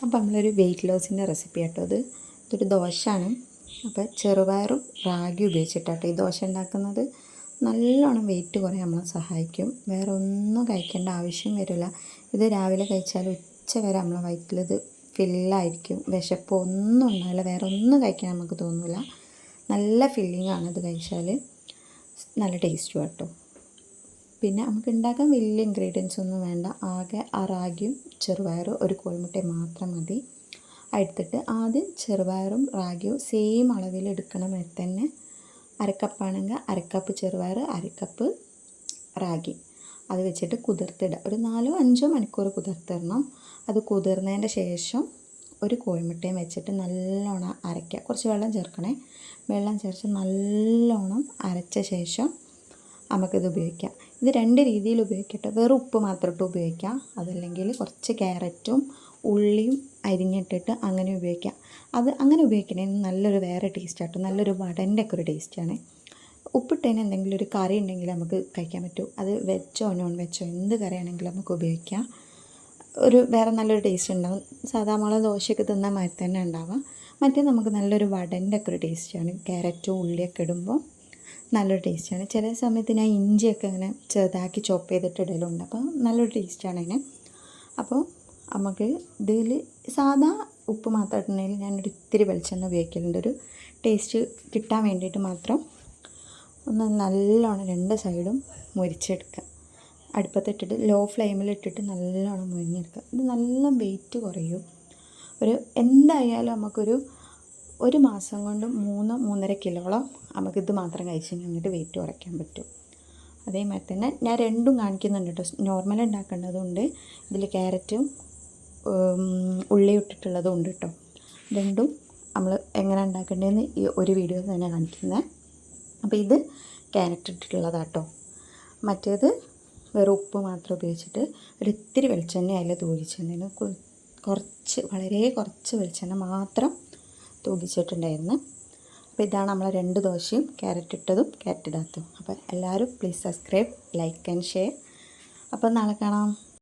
അപ്പോൾ നമ്മളൊരു wait ലോസിൻ്റെ recipe കേട്ടോ ഇതൊരു ദോശയാണ്. അപ്പോൾ ചെറുപയറും റാഗി ഉപയോഗിച്ചിട്ടാട്ടോ ഈ ദോശ ഉണ്ടാക്കുന്നത്. നല്ലോണം വെയിറ്റ് കുറയാൻ നമ്മളെ സഹായിക്കും. വേറെ ഒന്നും കഴിക്കേണ്ട ആവശ്യം വരില്ല. ഇത് രാവിലെ കഴിച്ചാൽ ഉച്ച വരെ നമ്മളെ വയറ്റിലിത് ഫില്ലായിരിക്കും. വിശപ്പ് ഒന്നും ഉണ്ടാവില്ല, വേറെ ഒന്നും കഴിക്കാൻ നമുക്ക് തോന്നില്ല. നല്ല ഫില്ലിംഗ് ആണ് ഇത് കഴിച്ചാൽ, നല്ല ടേസ്റ്റും കേട്ടോ. പിന്നെ നമുക്ക് ഉണ്ടാക്കാൻ വലിയ ഇൻഗ്രീഡിയൻസ് ഒന്നും വേണ്ട. ആകെ ആ റാഗിയും ചെറുപയറും ഒരു കോഴിമുട്ടയും മാത്രം മതി. എടുത്തിട്ട് ആദ്യം ചെറുപയറും റാഗിയും സെയിം അളവിൽ എടുക്കണമെങ്കിൽ തന്നെ അരക്കപ്പാണെങ്കിൽ അരക്കപ്പ് ചെറുപയർ, അരക്കപ്പ് റാഗി അത് വെച്ചിട്ട് കുതിർത്തിടുക. ഒരു 4-5 മണിക്കൂർ കുതിർത്തിടണം. അത് കുതിർന്നതിൻ്റെ ശേഷം ഒരു കോഴിമുട്ടയും വെച്ചിട്ട് നല്ലോണം അരയ്ക്കുക. കുറച്ച് വെള്ളം ചേർക്കണേ. വെള്ളം ചേർത്ത് നല്ലോണം അരച്ച ശേഷം നമുക്കിത് ഉപയോഗിക്കാം. ഇത് 2 രീതിയിൽ ഉപയോഗിക്കട്ടെ. വെറും ഉപ്പ് മാത്രം ഇട്ട് ഉപയോഗിക്കാം, അതല്ലെങ്കിൽ കുറച്ച് ക്യാരറ്റും ഉള്ളിയും അരിഞ്ഞിട്ടിട്ട് അങ്ങനെ ഉപയോഗിക്കാം. അത് അങ്ങനെ ഉപയോഗിക്കണേന് നല്ലൊരു വേറെ ടേസ്റ്റ് ആട്ടോ. നല്ലൊരു വടൻ്റെ ഒക്കെ ഒരു ടേസ്റ്റാണ്. ഉപ്പിട്ടതിന് എന്തെങ്കിലും ഒരു കറി ഉണ്ടെങ്കിൽ നമുക്ക് കഴിക്കാൻ പറ്റും. അത് വെച്ചോ നോൺ വെച്ചോ എന്ത് കറിയാണെങ്കിലും നമുക്ക് ഉപയോഗിക്കാം. ഒരു വേറെ നല്ലൊരു ടേസ്റ്റ് ഉണ്ടാകും. സാധാ നമ്മളെ ദോശയൊക്കെ തിന്നാൽ മാതിരി തന്നെ ഉണ്ടാവാം. മറ്റേ നമുക്ക് നല്ലൊരു വടൻ്റെ ഒക്കെ ഒരു ടേസ്റ്റാണ്. ക്യാരറ്റും ഉള്ളിയൊക്കെ ഇടുമ്പോൾ നല്ലൊരു ടേസ്റ്റാണ്. ചില സമയത്ത് ഞാൻ ഇഞ്ചിയൊക്കെ ഇങ്ങനെ ചെറുതാക്കി ചോപ്പ് ചെയ്തിട്ട് ഇടലുണ്ട്. അപ്പോൾ നല്ലൊരു ടേസ്റ്റാണ് അതിന്. അപ്പോൾ നമുക്ക് ഇതിൽ സാധാ ഉപ്പ് മാത്രം ഇട്ടുണ്ടെങ്കിൽ ഞാനൊരു ഇത്തിരി വെളിച്ചെണ്ണ ഉപയോഗിക്കലുണ്ട്. ഒരു ടേസ്റ്റ് കിട്ടാൻ വേണ്ടിയിട്ട് മാത്രം. ഒന്ന് നല്ലോണം 2 സൈഡും മുരിച്ചെടുക്കുക. അടുപ്പത്തിട്ടിട്ട് ലോ ഫ്ലെയിമിലിട്ടിട്ട് നല്ലോണം മുരിഞ്ഞെടുക്കുക. ഇത് നല്ല വെയിറ്റ് കുറയും. എന്തായാലും നമുക്കൊരു 1 മാസം കൊണ്ട് 3-3.5 കിലോളം നമുക്കിത് മാത്രം കഴിച്ച് കഴിഞ്ഞിട്ട് വെയിറ്റ് കുറയ്ക്കാൻ പറ്റും. അതേമാതിരി തന്നെ ഞാൻ 2ഉം കാണിക്കുന്നുണ്ട് കേട്ടോ. നോർമൽ ഉണ്ടാക്കേണ്ടതുണ്ട്, ഇതിൽ ക്യാരറ്റും ഉള്ളി ഇട്ടിട്ടുള്ളതും ഉണ്ട് കേട്ടോ. 2ഉം നമ്മൾ എങ്ങനെ ഉണ്ടാക്കേണ്ടതെന്ന് ഈ ഒരു വീഡിയോ തന്നെ കാണിക്കുന്നത്. അപ്പോൾ ഇത് ക്യാരറ്റ് ഇട്ടിട്ടുള്ളതാട്ടോ. മറ്റേത് വെറും ഉപ്പ് മാത്രം ഉപയോഗിച്ചിട്ട് ഒരിത്തിരി വെളിച്ചെണ്ണ അതിൽ തൂകിച്ചിട്ടുണ്ടായിരുന്നു. വളരെ കുറച്ച് വെളിച്ചെണ്ണ മാത്രം തൂകിച്ചിട്ടുണ്ടായിരുന്നു. അപ്പോൾ ഇതാണ് നമ്മളെ 2 ദോശയും, ക്യാരറ്റ് ഇട്ടതും ക്യാരറ്റ് ഇടാത്തതും. അപ്പോൾ എല്ലാവരും please subscribe, like and share. അപ്പോൾ നാളെ കാണാം.